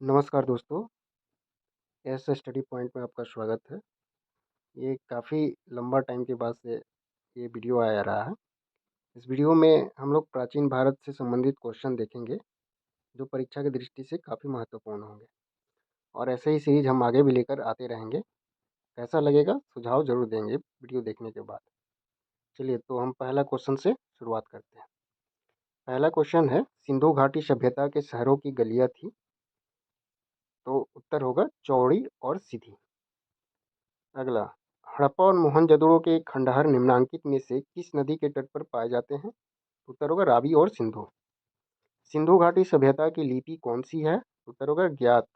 नमस्कार दोस्तों, S study point में आपका स्वागत है। ये काफ़ी लंबा टाइम के बाद से ये वीडियो आ रहा है। इस वीडियो में हम लोग प्राचीन भारत से संबंधित क्वेश्चन देखेंगे, जो परीक्षा की दृष्टि से काफ़ी महत्वपूर्ण होंगे और ऐसे ही सीरीज हम आगे भी लेकर आते रहेंगे। कैसा लगेगा सुझाव ज़रूर देंगे वीडियो देखने के बाद। चलिए तो हम पहला क्वेश्चन से शुरुआत करते हैं। पहला क्वेश्चन है, सिंधु घाटी सभ्यता के शहरों की गलियाँ थी? तो उत्तर होगा चौड़ी और सीधी। अगला, हड़प्पा और मोहनजोदड़ो के खंडहर निम्नलिखित में से किस नदी के तट पर पाए जाते हैं? उत्तर होगा रावी और सिंधु। सिंधु घाटी सभ्यता की लिपि कौन सी है? उत्तर होगा ज्ञात।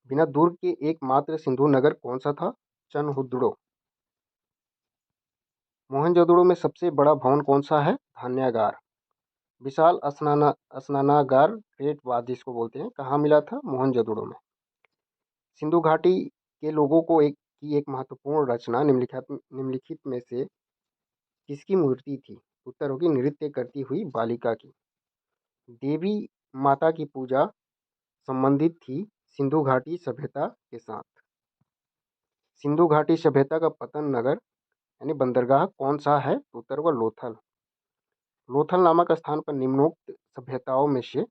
बिना दुर्ग के एकमात्र सिंधु नगर कौन सा था? चनहुद्रो। मोहनजोदड़ो में सबसे बड़ा भवन कौन सा है? धान्यागार। विशाल स्नानागार ग्रेट बाथ जिसको बोलते हैं, कहाँ मिला था? मोहनजोदड़ो में। सिंधु घाटी के लोगों को एक महत्वपूर्ण रचना निम्नलिखित में से किसकी मूर्ति थी? उत्तर होगी नृत्य करती हुई बालिका की। देवी माता की पूजा संबंधित थी सिंधु घाटी सभ्यता के साथ। सिंधु घाटी सभ्यता का पतन नगर यानी बंदरगाह कौन सा है? उत्तर होगा लोथल। लोथल नामक स्थान पर निम्नोक्त सभ्यताओं में से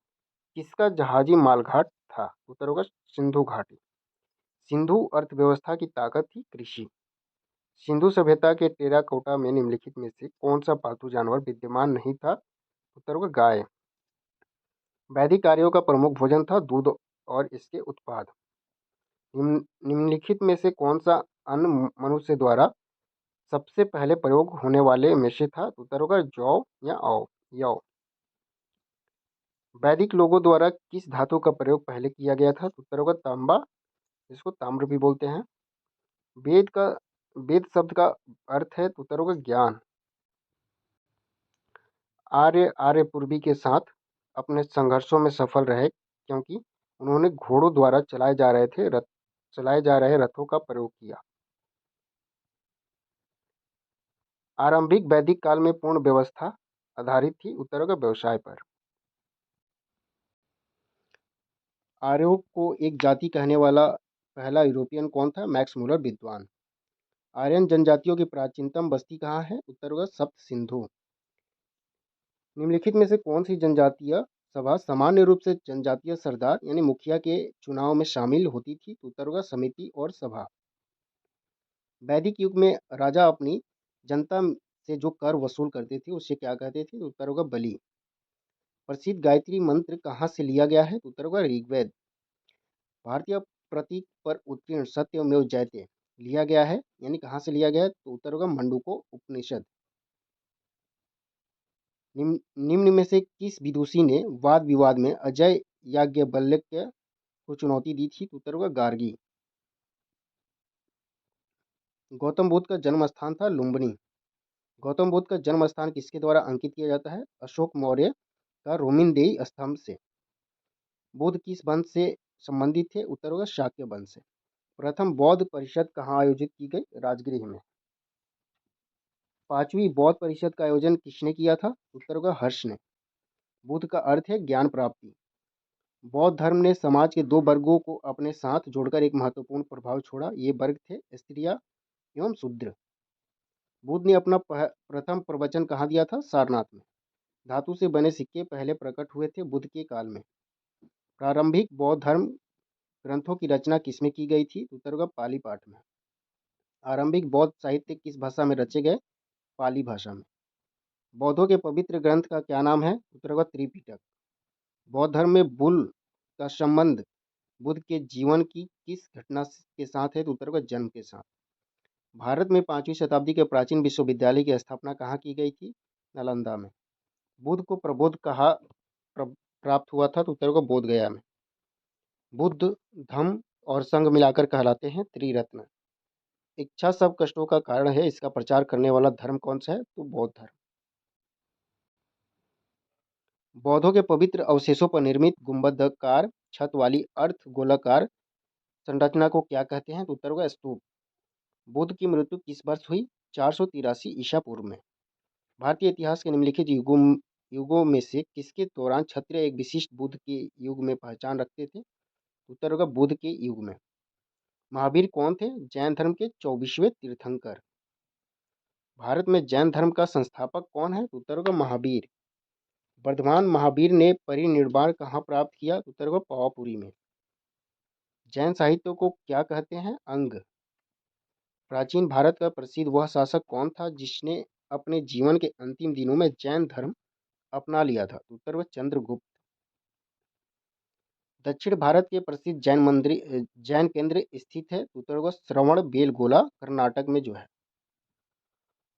किसका जहाजी मालघाट था? उत्तर होगा सिंधु घाटी। सिंधु अर्थव्यवस्था की ताकत थी कृषि। सिंधु सभ्यता के टेराकोटा में निम्नलिखित में से कौन सा पालतू जानवर विद्यमान नहीं था? उत्तर होगा गाय। वैदिक कार्यों का प्रमुख भोजन था दूध और इसके उत्पाद। निम्नलिखित में से कौन सा अन्न मनुष्य द्वारा सबसे पहले प्रयोग होने वाले में से था? उत्तर होगा जौ या यौ। वैदिक लोगों द्वारा किस धातु का प्रयोग पहले किया गया था? उत्तर होगा तांबा, जिसको ताम्र भी बोलते हैं। वेद शब्द का अर्थ है, उत्तर होगा ज्ञान। आर्य पूर्वी के साथ अपने संघर्षों में सफल रहे क्योंकि उन्होंने घोड़ों द्वारा चलाए जा रहे रथों का प्रयोग किया। आरंभिक वैदिक काल में पूर्ण व्यवस्था आधारित थी। उत्तर होगा व्यवसाय पर। आर्यों को एक जाति कहने वाला पहला यूरोपियन कौन था? मैक्स मुलर विद्वान। आर्यन जनजातियों की प्राचीनतम बस्ती कहाँ है? उत्तर होगा सप्त सिंधु। निम्नलिखित में से कौन सी जनजातीय सभा सामान्य रूप से जनजातीय सरदार यानी मुखिया के चुनाव में शामिल होती थी? उत्तर होगा समिति और सभा। वैदिक युग में राजा अपनी जनता से जो कर वसूल करते थे उसे क्या कहते थे? उत्तर होगा बलि। प्रसिद्ध गायत्री मंत्र कहाँ से लिया गया है? उत्तर होगा ऋग्वेद। भारतीय प्रतीक पर उत्कीर्ण सत्यमेव जयते लिया गया है यानी कहाँ से लिया गया है? तो उत्तर होगा मंडूको उपनिषद। निम्न में से किस विदुषी ने वाद विवाद में अजय याज्ञवल्क्य को चुनौती दी थी? उत्तर होगा गार्गी। गौतम बुद्ध का जन्म स्थान था लुम्बिनी। गौतम बुद्ध का जन्म स्थान किसके द्वारा अंकित किया जाता है? अशोक मौर्य का रोमिनदेई स्तंभ से। बुद्ध किस वंश से संबंधित थे? उत्तर होगा शाक्य वंश से। प्रथम बौद्ध परिषद कहाँ आयोजित की गई? राजगृह में। पांचवी बौद्ध परिषद का आयोजन किसने किया था? उत्तर होगा हर्ष ने। बुद्ध का अर्थ है ज्ञान प्राप्ति। बौद्ध धर्म ने समाज के दो वर्गों को अपने साथ जोड़कर एक महत्वपूर्ण प्रभाव छोड़ा। ये वर्ग थे स्त्रियां एवं शूद्र। बुद्ध ने अपना प्रथम प्रवचन कहाँ दिया था? सारनाथ में। धातु से बने सिक्के पहले प्रकट हुए थे बुद्ध के काल में। प्रारंभिक बौद्ध धर्म ग्रंथों की रचना किसमें की गई थी? उत्तर होगा पाली पाठ में। आरंभिक बौद्ध साहित्य किस भाषा में रचे गए? पाली भाषा में। बौद्धों के पवित्र ग्रंथ का क्या नाम है? उत्तर होगा त्रिपिटक। बौद्ध धर्म में बुल का संबंध बुद्ध के जीवन की किस घटना के साथ है? तो उत्तर होगा जन्म के साथ। भारत में 5वीं शताब्दी के प्राचीन विश्वविद्यालय की स्थापना कहाँ की गई थी? नालंदा में। बुद्ध को प्रबोध कहाँ प्राप्त हुआ था? तो उत्तर होगा बोध गया में। बुद्ध धम्म और संघ मिलाकर कहलाते हैं त्रिरत्न। इच्छा सब कष्टों का कारण है, इसका प्रचार करने वाला धर्म कौन सा है? तो बौद्ध धर्म। बौद्धों के पवित्र अवशेषों पर निर्मित गुंबदाकार छत वाली अर्ध गोलाकार संरचना को क्या कहते हैं? तो उत्तर होगा स्तूप। बुद्ध की मृत्यु किस वर्ष हुई? 483 ईसा पूर्व में। भारतीय इतिहास के निम्नलिखित युगों में से किसके दौरान क्षत्रिय एक विशिष्ट बुद्ध के युग में पहचान रखते थे? उत्तर होगा बुद्ध के युग में। महावीर कौन थे? जैन धर्म के 24वें तीर्थंकर। भारत में जैन धर्म का संस्थापक कौन है? उत्तर होगा महावीर। वर्धमान महावीर ने परिनिर्वाण कहाँ प्राप्त किया? उत्तर होगा पावापुरी में। जैन साहित्य को क्या कहते हैं? अंग। प्राचीन भारत का प्रसिद्ध वह शासक कौन था जिसने अपने जीवन के अंतिम दिनों में जैन धर्म अपना लिया था? उत्तर होगा चंद्रगुप्त। दक्षिण भारत के प्रसिद्ध जैन केंद्र स्थित है? उत्तर होगा श्रवण बेलगोला कर्नाटक में जो है।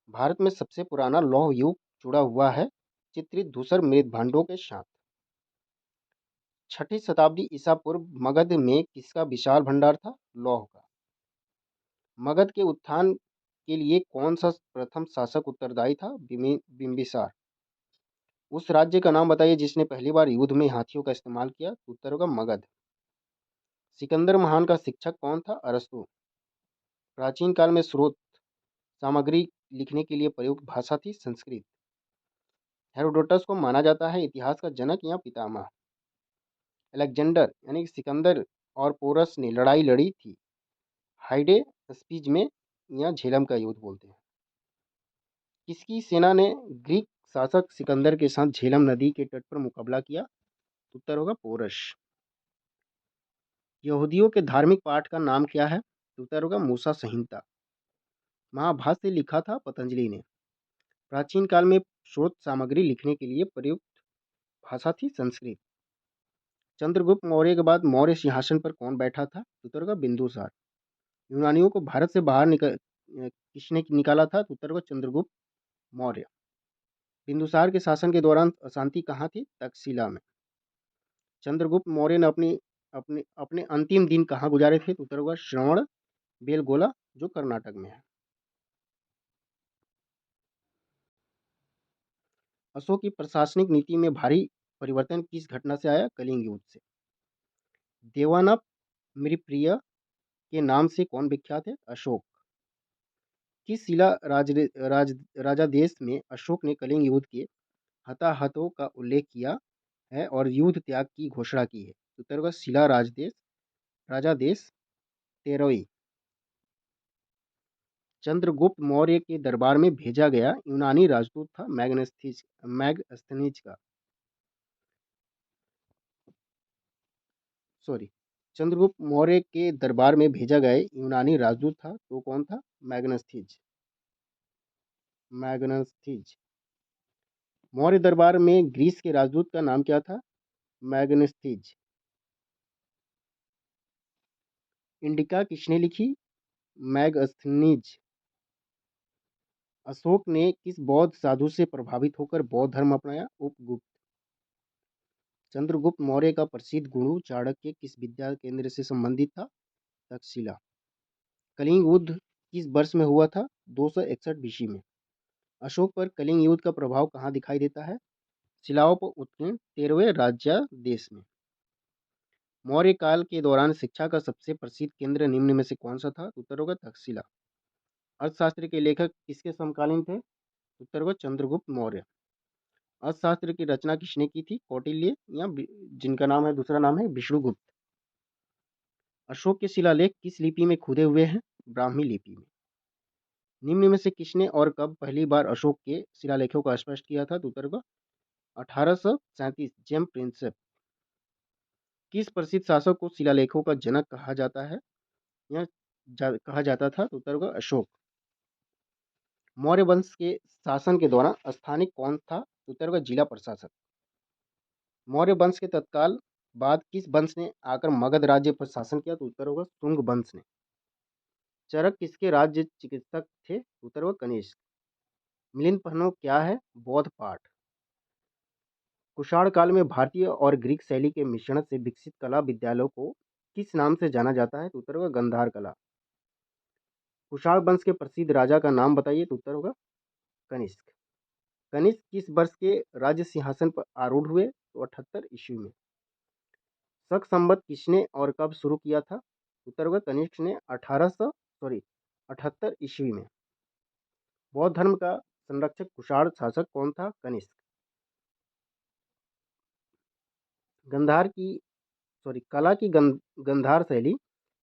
भारत में सबसे पुराना लौह युग जुड़ा हुआ है चित्रित धूसर मृदभांडों के साथ। 6ठी शताब्दी ईसा पूर्व मगध में किसका विशाल भंडार था? लौह का। मगध के उत्थान के लिए कौन सा प्रथम शासक उत्तरदायी था? बिंबिसार। उस राज्य का नाम बताइए जिसने पहली बार युद्ध में हाथियों का इस्तेमाल किया? उत्तर होगा मगध। सिकंदर महान का शिक्षक कौन था? अरस्तु। प्राचीन काल में स्रोत सामग्री लिखने के लिए प्रयुक्त भाषा थी संस्कृत। हेरोडोटस को माना जाता है इतिहास का जनक या पितामह। अलेक्जेंडर यानी कि सिकंदर और पोरस ने लड़ाई लड़ी थी हाइडे स्पीज में या झेलम का युद्ध बोलते हैं। किसकी सेना ने ग्रीक शासक सिकंदर के साथ झेलम नदी के तट पर मुकाबला किया? उत्तर होगा पोरस। यहूदियों के धार्मिक पाठ का नाम क्या है? उत्तर होगा मूसा संहिता। महाभारत से लिखा था पतंजलि ने। प्राचीन काल में स्रोत सामग्री लिखने के लिए प्रयुक्त भाषा थी संस्कृत। चंद्रगुप्त मौर्य के बाद मौर्य सिंहासन पर कौन बैठा था? उत्तर होगा बिंदुसार। यूनानियों को भारत से बाहर किसने निकाला था? उत्तर होगा चंद्रगुप्त मौर्य। बिंदुसार के शासन के दौरान अशांति कहाँ थी? तक्षशिला में। चंद्रगुप्त मौर्य ने अपनी अपने अपने अंतिम दिन कहाँ गुजारे थे? उत्तर होगा श्रवण बेलगोला जो कर्नाटक में है। अशोक की प्रशासनिक नीति में भारी परिवर्तन किस घटना से आया? कलिंग युद्ध से। देवानप मृप्रिय के नाम से कौन विख्यात है? अशोक। किस शिला राजादेश में अशोक ने कलिंग युद्ध के हताहतों का उल्लेख किया है और युद्ध त्याग की घोषणा की है? उत्तर होगा शिला राजादेश तेरोई। चंद्रगुप्त मौर्य के दरबार में भेजा गया यूनानी राजदूत था मैगस्थनीज का। सॉरी, चंद्रगुप्त मौर्य के दरबार में भेजा गया यूनानी राजदूत था तो कौन था? मैग्नस्थीज। मौर्य दरबार में ग्रीस के राजदूत का नाम क्या था? मैग्नस्थीज। इंडिका किसने लिखी? मैगस्थनीज। अशोक ने किस बौद्ध साधु से प्रभावित होकर बौद्ध धर्म अपनाया? उपगुप्त। चंद्रगुप्त मौर्य का प्रसिद्ध गुरु चाणक्य किस विद्या केंद्र से संबंधित था? तक्षशिला। कलिंग युद्ध किस वर्ष में हुआ था? 261 बीसी में। अशोक पर कलिंग युद्ध का प्रभाव कहाँ दिखाई देता है? शिलाओं पर उत्कीर्ण 13वें राज्यादेश में। मौर्य काल के दौरान शिक्षा का सबसे प्रसिद्ध केंद्र निम्न में से कौन सा था? उत्तर होगा तक्षशिला। अर्थशास्त्र के लेखक किसके समकालीन थे? उत्तर होगा चंद्रगुप्त मौर्य। अर्थशास्त्र की रचना किसने की थी? कौटिल्य या जिनका नाम है दूसरा नाम है विष्णुगुप्त। अशोक के शिलालेख किस लिपि में खुदे हुए हैं? ब्राह्मी लिपि में। निम्न में से किसने और कब पहली बार अशोक के शिलालेखों को स्पष्ट किया था? उत्तर होगा 1837 जेम प्रिंसेप। किस प्रसिद्ध शासक को शिलालेखों का जनक कहा जाता है या कहा जाता था? उत्तर होगा अशोक। मौर्य वंश के शासन के दौरान स्थानिक कौन था? उत्तर होगा जिला प्रशासक। मौर्य वंश के तत्काल बाद किस वंश ने आकर मगध राज्य पर शासन किया? तो उत्तर होगा शुंग वंश ने। चरक किसके राज्य चिकित्सक थे? उत्तर होगा कनिष्क। मिलिंद पन्नो क्या है? बौद्ध पाठ। कुषाण काल में भारतीय और ग्रीक शैली के मिश्रण से विकसित कला विद्यालयों को किस नाम से जाना जाता है? तो उत्तर होगा गंधार कला। कुषाण वंश के प्रसिद्ध राजा का नाम बताइए? तो उत्तर होगा कनिष्क। कनिष्क किस वर्ष के राज्य सिंहासन पर आरूढ़ हुए? तो 78 ईस्वी में। शक संवत किसने और कब शुरू किया था? उत्तर होगा कनिष्क ने 78 ईस्वी में। बौद्ध धर्म का संरक्षक कुषाण शासक कौन था? कनिष्क। गंधार की कला की गंधार शैली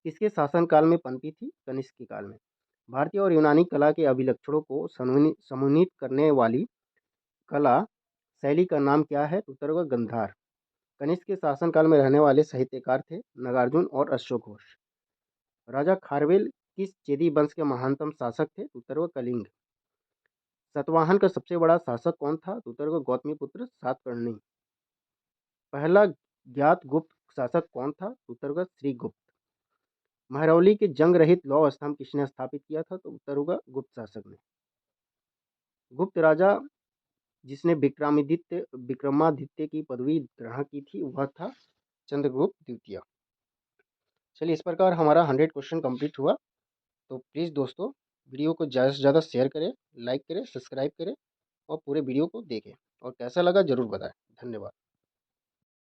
किसके शासनकाल में पनपी थी? कनिष्क के काल में। भारतीय और यूनानी कला के अभिलक्षणों को समन्वित करने वाली कला शैली का नाम क्या है? उत्तर होगा गंधार। कनिष्क के शासनकाल में रहने वाले साहित्यकार थे नागार्जुन और अशोक घोष। राजा खारवेल किस चेदी वंश के महानतम शासक थे? उत्तर होगा कलिंग। सतवाहन का सबसे बड़ा शासक कौन था? उत्तर होगा गौतमीपुत्र सातकर्णी। पहला ज्ञात गुप्त शासक कौन था? उत्तर होगा श्रीगुप्त। महरौली के जंग रहित लौह स्तंभ किसने स्थापित किया था? तो उत्तर होगा गुप्त शासक ने। गुप्त राजा जिसने विक्रमादित्य की पदवी ग्रहण की थी वह था चंद्रगुप्त द्वितीय। चलिए, इस प्रकार हमारा 100 क्वेश्चन कंप्लीट हुआ। तो प्लीज़ दोस्तों, वीडियो को ज़्यादा से ज़्यादा शेयर करें, लाइक करें, सब्सक्राइब करें और पूरे वीडियो को देखें और कैसा लगा ज़रूर बताएं। धन्यवाद।